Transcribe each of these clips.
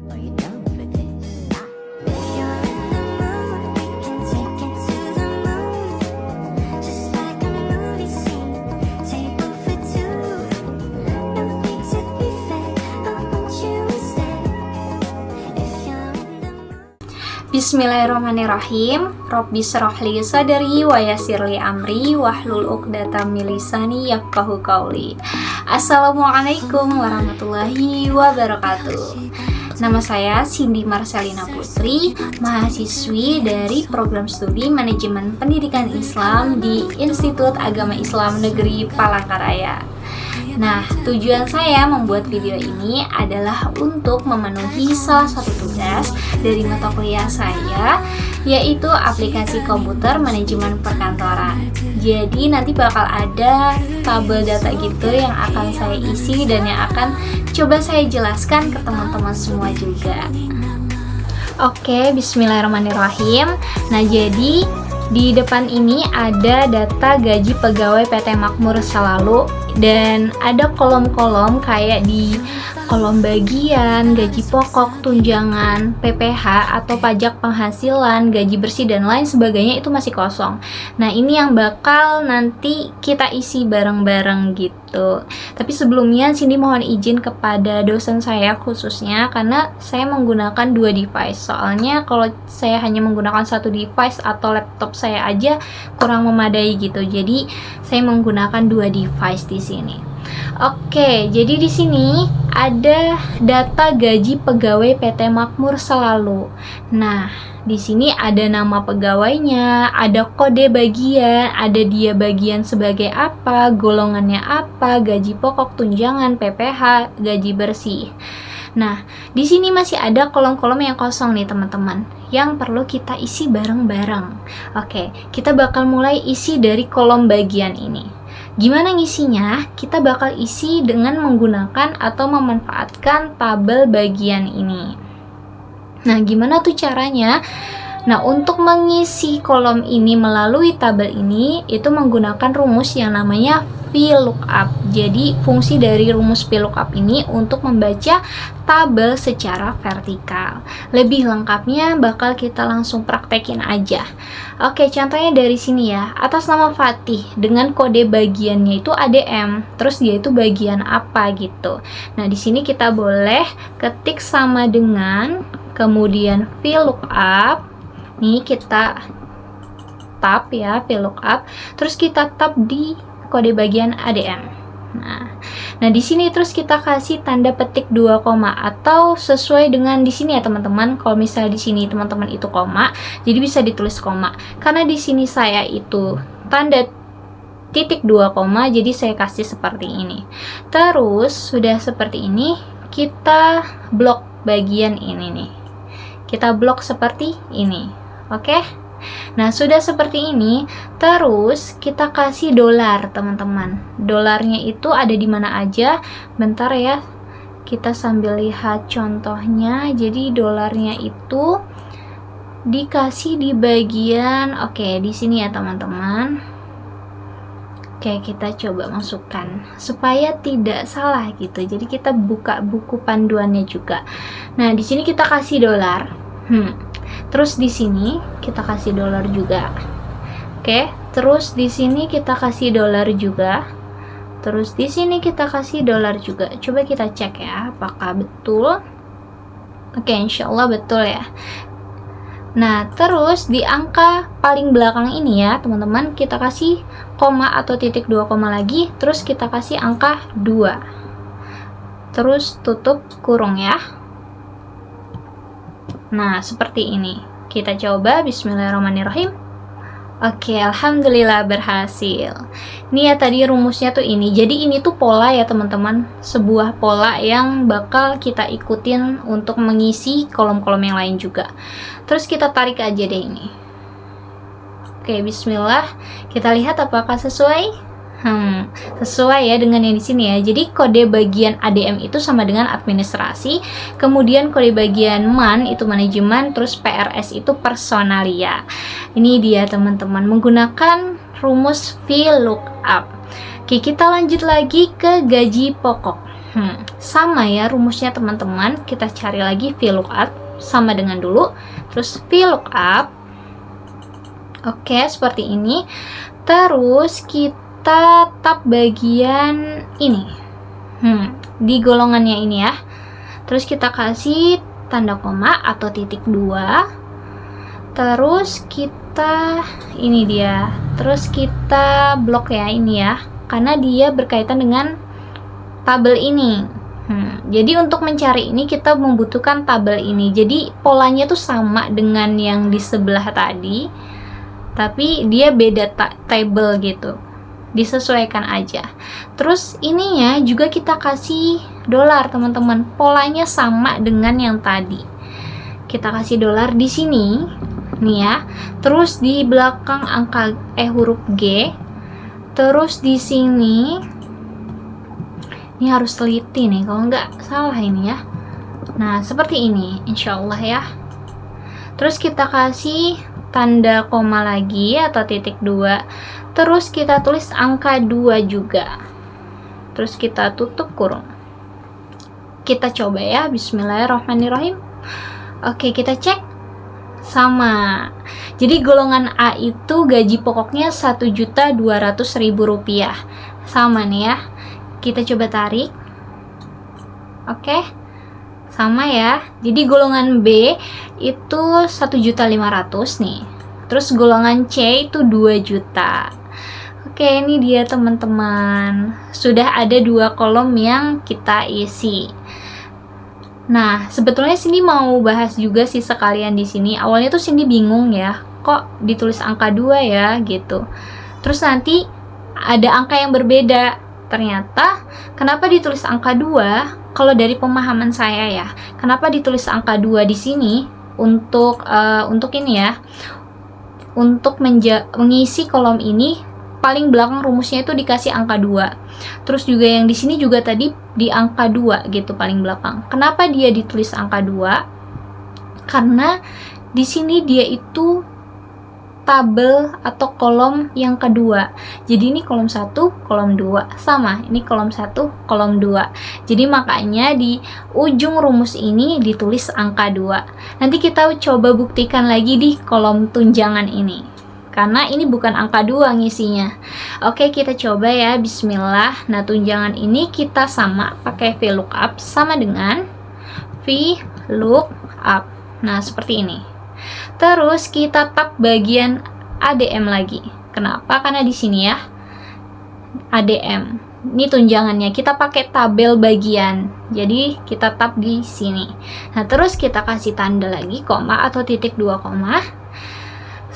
Are you down for this? If you're in the mood, we can take it to the moon. Just like a movie scene, table for two. No need to be fake, I want you to stay. If you're in the mood. Bismillahirrahmanirrahim. Rabbi shrahli sadri wa yassirli amri wahlul 'uqdatam min lisani yafqahu qawli. Assalamualaikum warahmatullahi wabarakatuh. Nama saya Cindy Marcelina Putri, mahasiswi dari Program Studi Manajemen Pendidikan Islam di Institut Agama Islam Negeri Palangkaraya. Nah, tujuan saya membuat video ini adalah untuk memenuhi salah satu tugas dari mata kuliah saya, yaitu aplikasi komputer manajemen perkantoran. Jadi nanti bakal ada tabel data gitu yang akan saya isi dan yang akan coba saya jelaskan ke teman-teman semua juga. Oke, bismillahirrahmanirrahim. Nah, jadi di depan ini ada data gaji pegawai PT Makmur selalu dan ada kolom-kolom kayak di kolom bagian, gaji pokok, tunjangan, PPh atau pajak penghasilan, gaji bersih dan lain sebagainya itu masih kosong. Nah, ini yang bakal nanti kita isi bareng-bareng gitu. Tapi sebelumnya Cindy mohon izin kepada dosen saya khususnya karena saya menggunakan dua device. Soalnya kalau saya hanya menggunakan satu device atau laptop saya aja kurang memadai gitu. Jadi saya menggunakan dua device di sini. Oke, jadi di sini ada data gaji pegawai PT Makmur selalu. Nah, di sini ada nama pegawainya, ada kode bagian, ada dia bagian sebagai apa, golongannya apa, gaji pokok, tunjangan, PPh, gaji bersih. Nah, di sini masih ada kolom-kolom yang kosong nih teman-teman, yang perlu kita isi bareng-bareng. Oke, kita bakal mulai isi dari kolom bagian ini. Gimana ngisinya? Kita bakal isi dengan menggunakan atau memanfaatkan tabel bagian ini. Nah, gimana tuh caranya? Nah, untuk mengisi kolom ini melalui tabel ini, itu menggunakan rumus yang namanya VLOOKUP. Jadi, fungsi dari rumus VLOOKUP ini untuk membaca tabel secara vertikal. Lebih lengkapnya bakal kita langsung praktekin aja. Oke, contohnya dari sini ya. Atas nama Fatih dengan kode bagiannya itu ADM. Terus dia itu bagian apa gitu. Nah, di sini kita boleh ketik sama dengan, kemudian VLOOKUP. Nih kita tab ya, VLOOKUP. Terus kita tab di kode bagian ADM. Nah di sini terus kita kasih tanda petik 2 koma atau sesuai dengan di sini ya teman-teman. Kalau misalnya di sini teman-teman itu koma, jadi bisa ditulis koma. Karena di sini saya itu tanda titik 2 koma, jadi saya kasih seperti ini. Terus sudah seperti ini, kita blok bagian ini nih. Kita blok seperti ini. Oke? Nah, sudah seperti ini, terus kita kasih dolar, teman-teman. Dolarnya itu ada di mana aja? Bentar ya. Kita sambil lihat contohnya. Jadi dolarnya itu dikasih di bagian di sini ya, teman-teman. Oke, kita coba masukkan supaya tidak salah gitu. Jadi kita buka buku panduannya juga. Nah, di sini kita kasih dolar. Terus di sini kita kasih dolar juga. Oke, terus di sini kita kasih dolar juga. Terus di sini kita kasih dolar juga. Coba kita cek ya, apakah betul? Oke, insya Allah betul ya. Nah, terus di angka paling belakang ini ya, teman-teman, kita kasih koma atau titik 2 koma lagi. Terus kita kasih angka 2. Terus tutup kurung ya. Nah, seperti ini. Kita coba, bismillahirrahmanirrahim. Oke, alhamdulillah berhasil. Ini ya tadi rumusnya tuh ini. Jadi ini tuh pola ya teman-teman. Sebuah pola yang bakal kita ikutin untuk mengisi kolom-kolom yang lain juga. Terus kita tarik aja deh ini. Oke, bismillah. Kita lihat apakah sesuai. Sesuai ya dengan yang di sini ya. Jadi kode bagian ADM itu sama dengan administrasi, kemudian kode bagian MAN itu manajemen, terus PRS itu personalia. Ini dia teman-teman menggunakan rumus VLOOKUP. Oke, kita lanjut lagi ke gaji pokok. Sama ya rumusnya teman-teman. Kita cari lagi VLOOKUP, sama dengan dulu. Terus VLOOKUP. Oke, seperti ini. Terus kita tab bagian ini. Di golongannya ini ya. Terus kita kasih tanda koma atau titik 2. Terus kita ini dia. Terus kita blok ya ini ya. Karena dia berkaitan dengan tabel ini. Jadi untuk mencari ini kita membutuhkan tabel ini. Jadi polanya tuh sama dengan yang di sebelah tadi, tapi dia beda table gitu. Disesuaikan aja. Terus ininya juga kita kasih dolar teman-teman. Polanya sama dengan yang tadi. Kita kasih dolar di sini, nih ya. Terus di belakang angka huruf G. Terus di sini. Ini harus teliti nih, kalau nggak salah ini ya. Nah, seperti ini, insya Allah ya. Terus kita kasih tanda koma lagi atau titik 2. Terus kita tulis angka 2 juga. Terus kita tutup kurung. Kita coba ya, bismillahirrahmanirrahim. Oke, kita cek. Sama. Jadi golongan A itu gaji pokoknya Rp1.200.000. Sama nih ya. Kita coba tarik. Oke. Sama ya. Jadi golongan B itu 1.500.000 nih. Terus golongan C itu 2 juta. Oke, ini dia teman-teman. Sudah ada 2 kolom yang kita isi. Nah, sebetulnya Cindy mau bahas juga sih sekalian di sini. Awalnya tuh Cindy bingung ya, kok ditulis angka 2 ya gitu. Terus nanti ada angka yang berbeda. Ternyata kenapa ditulis angka 2? Kalau dari pemahaman saya ya, kenapa ditulis angka 2 di sini untuk ini ya. Untuk mengisi kolom ini paling belakang rumusnya itu dikasih angka 2. Terus juga yang di sini juga tadi di angka 2 gitu paling belakang. Kenapa dia ditulis angka 2? Karena di sini dia itu tabel atau kolom yang kedua. Jadi ini kolom 1, kolom 2. Sama, ini kolom 1, kolom 2. Jadi makanya di ujung rumus ini ditulis angka 2. Nanti kita coba buktikan lagi di kolom tunjangan ini. Karena ini bukan angka 2 ngisinya. Oke, kita coba ya, bismillah. Nah, tunjangan ini kita sama pakai VLOOKUP sama dengan VLOOKUP. Nah, seperti ini. Terus kita tab bagian ADM lagi. Kenapa? Karena di sini ya ADM. Ini tunjangannya. Kita pakai tabel bagian. Jadi kita tab di sini. Nah, terus kita kasih tanda lagi koma atau titik 2 koma.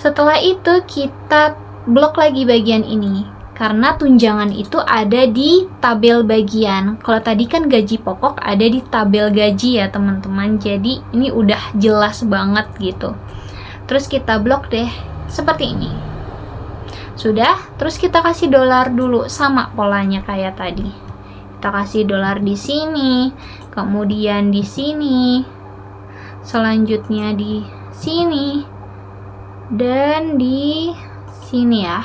Setelah itu kita blok lagi bagian ini. Karena tunjangan itu ada di tabel bagian. Kalau tadi kan gaji pokok ada di tabel gaji ya teman-teman. Jadi ini udah jelas banget gitu. Terus kita blok deh seperti ini. Sudah, terus kita kasih dolar dulu sama polanya kayak tadi. Kita kasih dolar di sini, kemudian di sini, selanjutnya di sini, dan di sini ya.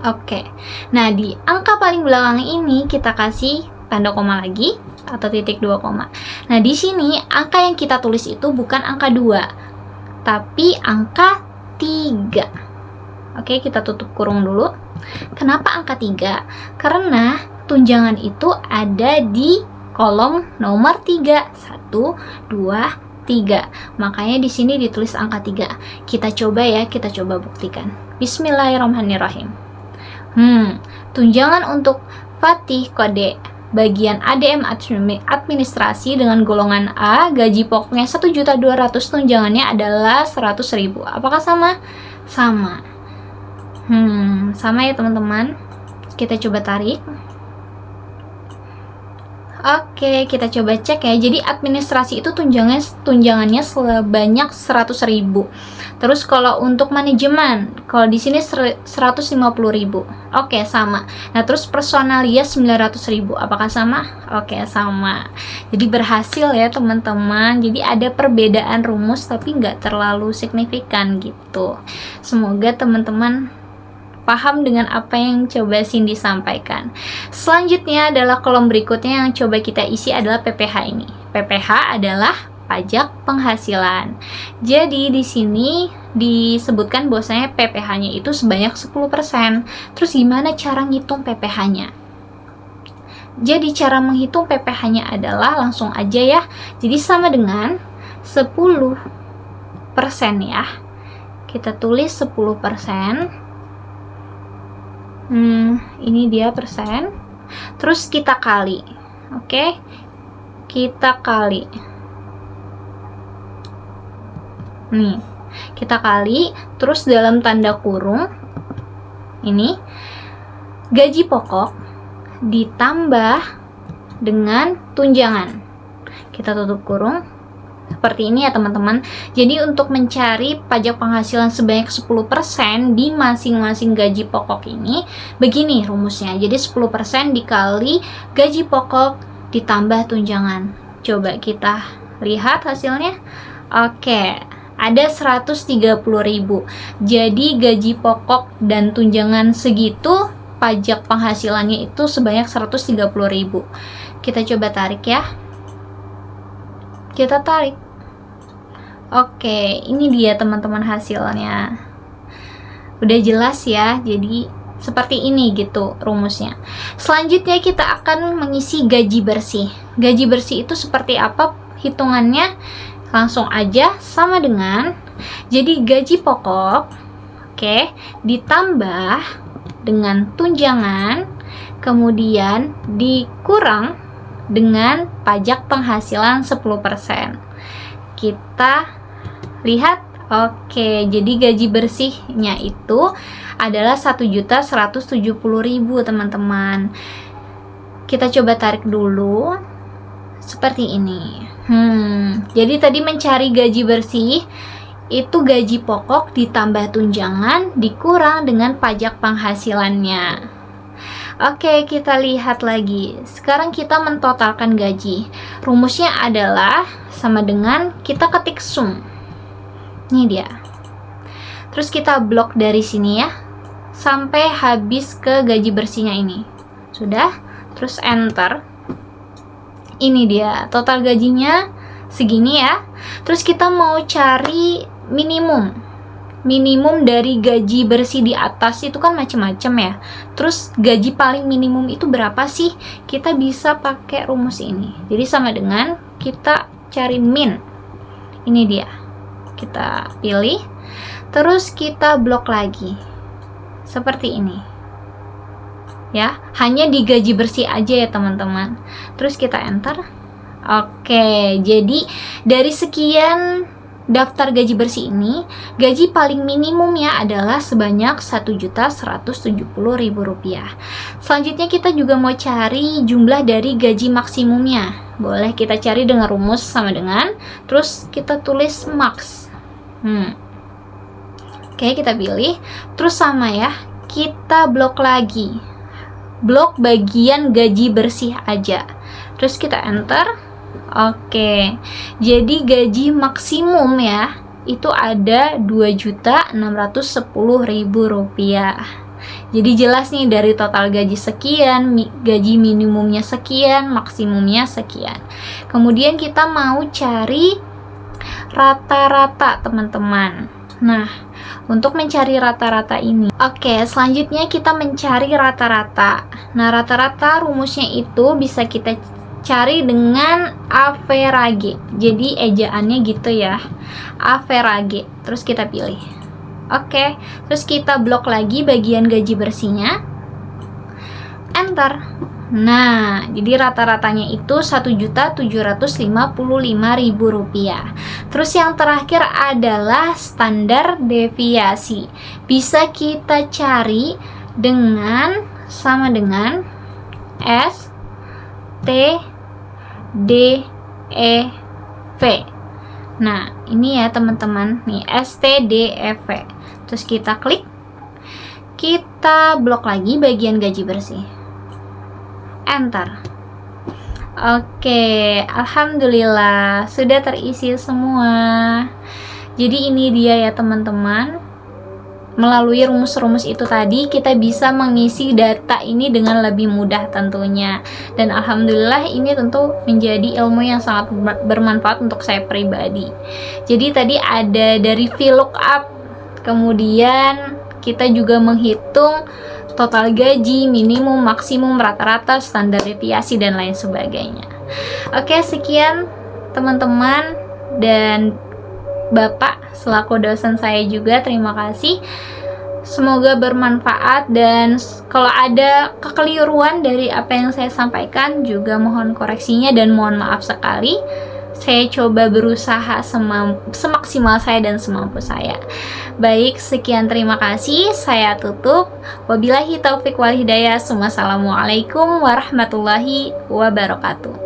Oke. Nah, di angka paling belakang ini kita kasih tanda koma lagi atau titik 2 koma. Nah, di sini angka yang kita tulis itu bukan angka 2. Tapi angka 3. Oke, kita tutup kurung dulu. Kenapa angka 3? Karena tunjangan itu ada di kolom nomor 3. 1, 2, 3. Makanya di sini ditulis angka 3. Kita coba ya, kita coba buktikan. Bismillahirrahmanirrahim. Tunjangan untuk Fatih kode bagian ADM administrasi dengan golongan A, gaji pokoknya 1.200.000, tunjangannya adalah 100.000. Apakah sama? Sama. Sama ya teman-teman. Kita coba tarik. Oke, kita coba cek ya. Jadi administrasi itu tunjangannya sebanyak 100.000. Terus kalau untuk manajemen, kalau di sini 150.000. Oke, sama. Nah, terus personalia 900.000. Apakah sama? Oke, sama. Jadi berhasil ya teman-teman. Jadi ada perbedaan rumus tapi nggak terlalu signifikan gitu. Semoga teman-teman paham dengan apa yang coba Cindy sampaikan. Selanjutnya adalah kolom berikutnya yang coba kita isi adalah PPH ini. PPH adalah pajak penghasilan. Jadi di sini disebutkan bahwasanya PPH-nya itu sebanyak 10%. Terus gimana cara ngitung PPH-nya? Jadi cara menghitung PPH-nya adalah langsung aja ya. Jadi sama dengan 10% ya. Kita tulis 10%. Ini dia persen. Terus kita kali. Oke. Kita kali. Nih, kita kali, terus dalam tanda kurung ini gaji pokok ditambah dengan tunjangan. Kita tutup kurung seperti ini ya teman-teman. Jadi untuk mencari pajak penghasilan sebanyak 10% di masing-masing gaji pokok ini, begini rumusnya. Jadi 10% dikali gaji pokok ditambah tunjangan. Coba kita lihat hasilnya. Oke, ada 130.000. Jadi gaji pokok dan tunjangan segitu, pajak penghasilannya itu sebanyak 130.000. Kita coba tarik ya. Kita tarik. Oke, ini dia teman-teman hasilnya. Udah jelas ya. Jadi seperti ini gitu rumusnya. Selanjutnya kita akan mengisi gaji bersih. Gaji bersih itu seperti apa hitungannya? Langsung aja sama dengan, jadi gaji pokok, oke, ditambah dengan tunjangan, kemudian dikurang dengan pajak penghasilan 10%. Kita lihat, oke, jadi gaji bersihnya itu adalah 1.170.000 teman-teman. Kita coba tarik dulu seperti ini. Jadi tadi mencari gaji bersih itu gaji pokok ditambah tunjangan dikurang dengan pajak penghasilannya. Oke, kita lihat lagi. Sekarang kita mentotalkan gaji. Rumusnya adalah sama dengan kita ketik sum. Ini dia. Terus kita blok dari sini ya, sampai habis ke gaji bersihnya ini. Sudah? Terus enter. Ini dia, total gajinya segini ya. Terus kita mau cari minimum. Minimum dari gaji bersih di atas itu kan macam-macam ya. Terus gaji paling minimum itu berapa sih? Kita bisa pakai rumus ini. Jadi sama dengan kita cari min. Ini dia. Kita pilih. Terus kita blok lagi. Seperti ini. Ya, hanya di gaji bersih aja ya teman-teman. Terus kita enter. Oke, jadi dari sekian daftar gaji bersih ini, gaji paling minimumnya adalah sebanyak Rp1.170.000. Selanjutnya kita juga mau cari jumlah dari gaji maksimumnya. Boleh kita cari dengan rumus sama dengan, terus kita tulis max. Oke, kita pilih. Terus sama ya, kita blok lagi. Blok bagian gaji bersih aja. Terus kita enter. Oke. Jadi gaji maksimum ya itu ada Rp2.610.000. Jadi jelas nih dari total gaji sekian, gaji minimumnya sekian, maksimumnya sekian. Kemudian kita mau cari rata-rata teman-teman. Nah, untuk mencari rata-rata ini, oke, selanjutnya kita mencari rata-rata. Nah, rata-rata rumusnya itu bisa kita cari dengan average. Jadi ejaannya gitu ya, average. Terus kita pilih. Oke, terus kita blok lagi bagian gaji bersihnya. Enter. Nah, jadi rata-ratanya itu Rp1.755.000. Terus yang terakhir adalah standar deviasi. Bisa kita cari dengan sama dengan S T D E V. Nah, ini ya teman-teman, nih S T D E V. Terus kita klik. Kita blok lagi bagian gaji bersih. Enter. Oke, alhamdulillah sudah terisi semua. Jadi ini dia ya teman-teman. melalui rumus-rumus itu tadi, kita bisa mengisi data ini dengan lebih mudah tentunya. Dan alhamdulillah ini tentu menjadi ilmu yang sangat bermanfaat untuk saya pribadi. Jadi tadi ada dari VLOOKUP, kemudian kita juga menghitung total gaji, minimum, maksimum, rata-rata, standar deviasi, dan lain sebagainya. Oke, sekian teman-teman dan Bapak selaku dosen saya juga, terima kasih. Semoga bermanfaat, dan kalau ada kekeliruan dari apa yang saya sampaikan juga mohon koreksinya dan mohon maaf sekali. Saya coba berusaha semaksimal saya dan semampu saya. Baik, sekian, terima kasih. Saya tutup. Wabillahi taufik wal hidayah. Wassalamualaikum warahmatullahi wabarakatuh.